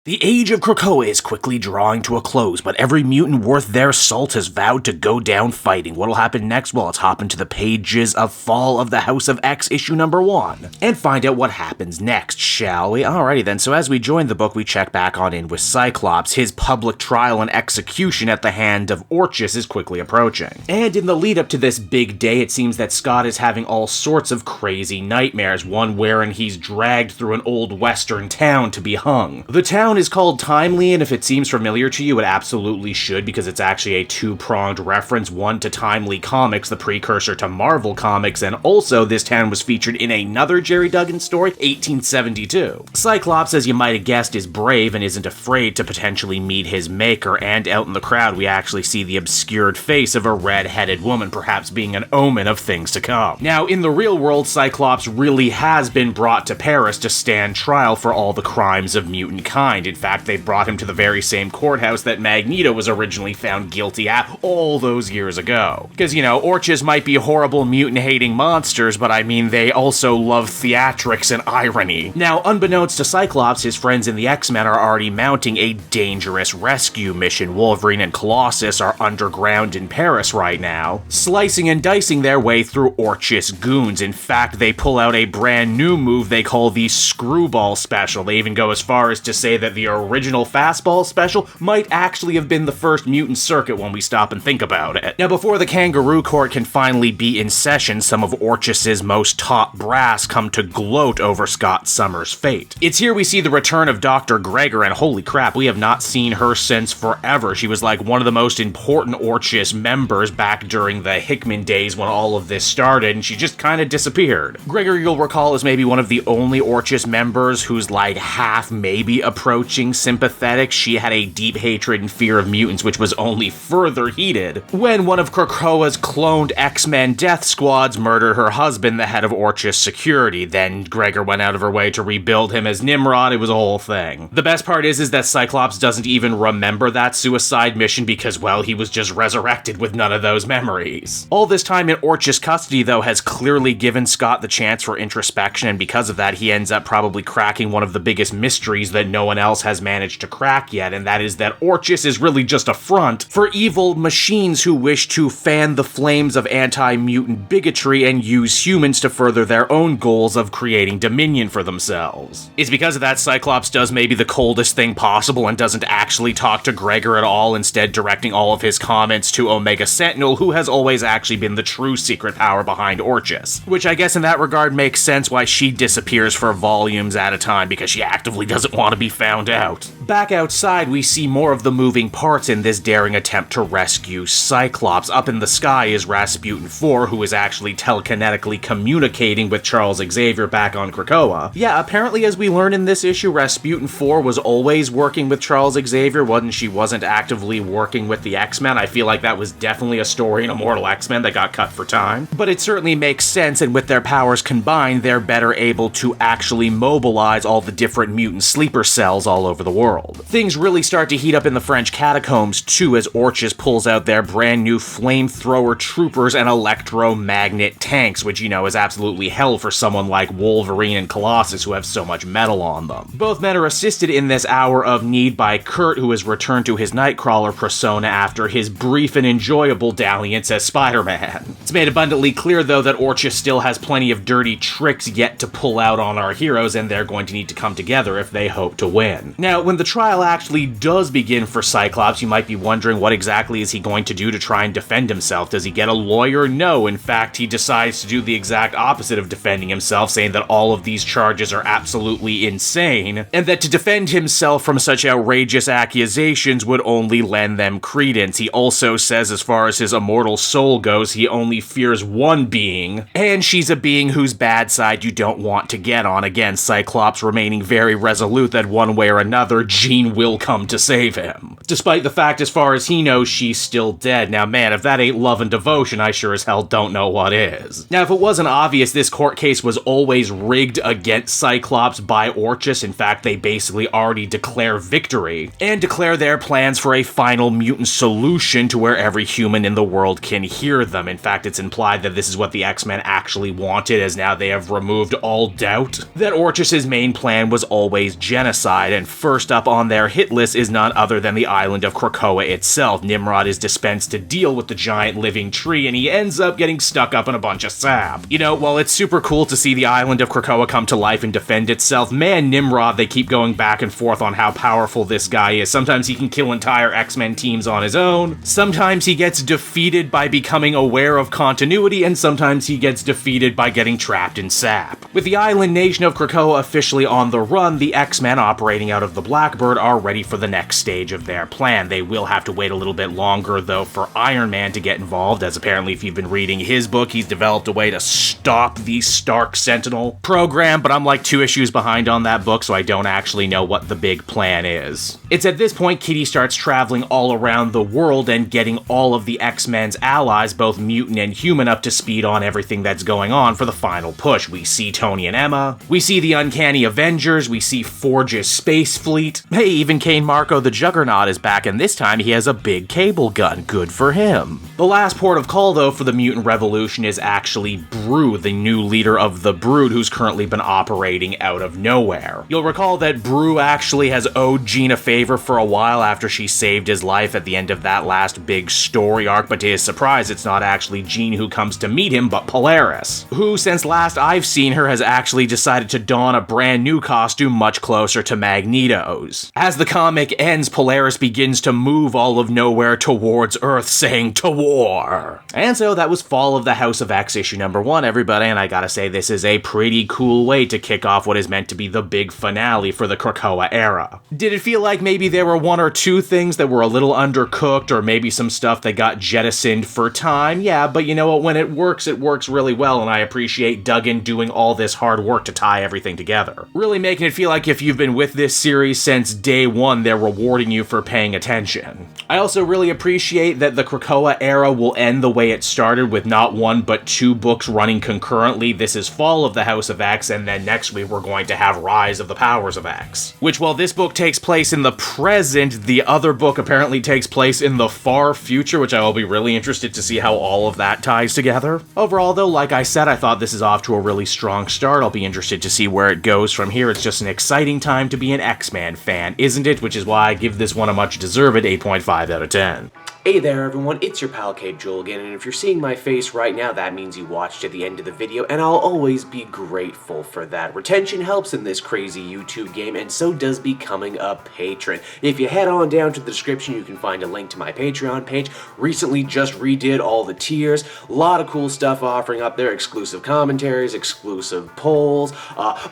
The age of Krakoa is quickly drawing to a close, but every mutant worth their salt has vowed to go down fighting. What'll happen next? Well, let's hop into the pages of Fall of the House of X issue number 1 and find out what happens next, shall we? Alrighty then, so as we join the book, we check back on in with Cyclops. His public trial and execution at the hand of Orchis is quickly approaching. And in the lead up to this big day, it seems that Scott is having all sorts of crazy nightmares, one wherein he's dragged through an old western town to be hung. The town is called Timely, and if it seems familiar to you, it absolutely should, because it's actually a two-pronged reference, one to Timely Comics, the precursor to Marvel Comics, and also this town was featured in another Gerry Duggan story, 1872. Cyclops, as you might have guessed, is brave and isn't afraid to potentially meet his maker, and out in the crowd we actually see the obscured face of a red-headed woman, perhaps being an omen of things to come. Now, in the real world, Cyclops really has been brought to Paris to stand trial for all the crimes of Mutantkind. In fact, they brought him to the very same courthouse that Magneto was originally found guilty at all those years ago. Because, you know, Orchis might be horrible mutant-hating monsters, but I mean, they also love theatrics and irony. Now, unbeknownst to Cyclops, his friends in the X-Men are already mounting a dangerous rescue mission. Wolverine and Colossus are underground in Paris right now, slicing and dicing their way through Orchis goons. In fact, they pull out a brand new move they call the Screwball Special. They even go as far as to say that the original Fastball Special might actually have been the first mutant circuit when we stop and think about it. Now, before the Kangaroo Court can finally be in session, some of Orchis's most top brass come to gloat over Scott Summers' fate. It's here we see the return of Dr. Gregor, and holy crap, we have not seen her since forever. She was like one of the most important Orchis members back during the Hickman days when all of this started, and she just kind of disappeared. Gregor, you'll recall, is maybe one of the only Orchis members who's like half maybe approaching sympathetic. She had a deep hatred and fear of mutants, which was only further heated when one of Krakoa's cloned X-Men death squads murdered her husband, the head of Orchis security. Then Gregor went out of her way to rebuild him as Nimrod. It was a whole thing. The best part is that Cyclops doesn't even remember that suicide mission because, well, he was just resurrected with none of those memories. All this time in Orchis custody, though, has clearly given Scott the chance for introspection, and because of that, he ends up probably cracking one of the biggest mysteries that no one else has managed to crack yet, and that is that Orchis is really just a front for evil machines who wish to fan the flames of anti-mutant bigotry and use humans to further their own goals of creating dominion for themselves. It's because of that Cyclops does maybe the coldest thing possible and doesn't actually talk to Gregor at all, instead directing all of his comments to Omega Sentinel, who has always actually been the true secret power behind Orchis. Which I guess in that regard makes sense why she disappears for volumes at a time, because she actively doesn't want to be found out. Back outside, we see more of the moving parts in this daring attempt to rescue Cyclops. Up in the sky is Rasputin 4, who is actually telekinetically communicating with Charles Xavier back on Krakoa. Yeah, apparently as we learn in this issue, Rasputin 4 was always working with Charles Xavier, she wasn't actively working with the X-Men. I feel like that was definitely a story in Immortal X-Men that got cut for time. But it certainly makes sense, and with their powers combined, they're better able to actually mobilize all the different mutant sleeper cells all over the world. Things really start to heat up in the French catacombs too, as Orchis pulls out their brand new flamethrower troopers and electromagnet tanks, which, you know, is absolutely hell for someone like Wolverine and Colossus who have so much metal on them. Both men are assisted in this hour of need by Kurt, who has returned to his Nightcrawler persona after his brief and enjoyable dalliance as Spider-Man. It's made abundantly clear, though, that Orchis still has plenty of dirty tricks yet to pull out on our heroes, and they're going to need to come together if they hope to win. Now, when the trial actually does begin for Cyclops, you might be wondering what exactly is he going to do to try and defend himself. Does he get a lawyer? No. In fact, he decides to do the exact opposite of defending himself, saying that all of these charges are absolutely insane, and that to defend himself from such outrageous accusations would only lend them credence. He also says, as far as his immortal soul goes, he only fears one being, and she's a being whose bad side you don't want to get on. Again, Cyclops remaining very resolute that one way or another, Jean will come to save him. Despite the fact, as far as he knows, she's still dead. Now man, if that ain't love and devotion, I sure as hell don't know what is. Now if it wasn't obvious, this court case was always rigged against Cyclops by Orchis. In fact, they basically already declare victory, and declare their plans for a final mutant solution to where every human in the world can hear them. In fact, it's implied that this is what the X-Men actually wanted, as now they have removed all doubt that Orchis's main plan was always genocide, and first up on their hit list is none other than the island of Krakoa itself. Nimrod is dispensed to deal with the giant living tree, and he ends up getting stuck up in a bunch of sap. You know, while it's super cool to see the island of Krakoa come to life and defend itself, man, Nimrod, they keep going back and forth on how powerful this guy is. Sometimes he can kill entire X-Men teams on his own, sometimes he gets defeated by becoming aware of continuity, and sometimes he gets defeated by getting trapped in sap. With the island nation of Krakoa officially on the run, the X-Men operating out of the Blackbird are ready for the next stage of their plan. They will have to wait a little bit longer, though, for Iron Man to get involved, as apparently if you've been reading his book, he's developed a way to stop the Stark Sentinel program, but I'm like 2 issues behind on that book, so I don't actually know what the big plan is. It's at this point Kitty starts traveling all around the world and getting all of the X-Men's allies, both mutant and human, up to speed on everything that's going on for the final push. We see Tony and Emma, we see the Uncanny Avengers, we see Forge's space fleet. Hey, even Kane Marco the Juggernaut is back, and this time he has a big cable gun. Good for him. The last port of call, though, for the Mutant Revolution is actually Brew, the new leader of the Brood, who's currently been operating out of nowhere. You'll recall that Brew actually has owed Jean a favor for a while after she saved his life at the end of that last big story arc, but to his surprise, it's not actually Jean who comes to meet him, but Polaris, who, since last I've seen her, has actually decided to don a brand new costume much closer to Magneto's. As the comic ends, Polaris begins to move all of nowhere towards Earth, saying, "To war!" And so that was Fall of the House of X issue number 1, everybody, and I gotta say, this is a pretty cool way to kick off what is meant to be the big finale for the Krakoa era. Did it feel like maybe there were 1 or 2 things that were a little undercooked, or maybe some stuff that got jettisoned for time? Yeah, but you know what, when it works really well, and I appreciate Duggan doing all this hard work to tie everything together. Really making it feel like if you've been with this series since day 1, they're rewarding you for paying attention. I also really appreciate that the Krakoa era will end the way it started, with not 1 but 2 books running concurrently. This is Fall of the House of X, and then next week we're going to have Rise of the Powers of X. Which, while this book takes place in the present, the other book apparently takes place in the far future, which I will be really interested to see how all of that ties together. Overall, though, like I said, I thought this is off to a really strong start. I'll be interested to see where it goes from here. It's just an exciting time to be an X-Men fan, isn't it? Which is why I give this one a much deserved 8.5 out of 10. Hey there everyone, it's your pal Cape Joel again, and if you're seeing my face right now, that means you watched to the end of the video, and I'll always be grateful for that. Retention helps in this crazy YouTube game, and so does becoming a patron. If you head on down to the description, you can find a link to my Patreon page. Recently just redid all the tiers, a lot of cool stuff offering up there, exclusive commentaries, exclusive polls,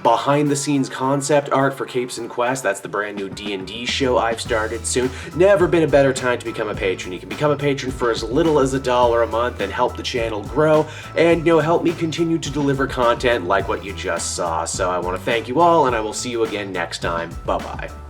behind the scenes concept art for Capes and Quest. That's the brand new D&D show I've started soon. Never been a better time to become a patron. You can become a patron for as little as $1 a month and help the channel grow, and help me continue to deliver content like what you just saw. So I want to thank you all, and I will see you again next time. Bye bye.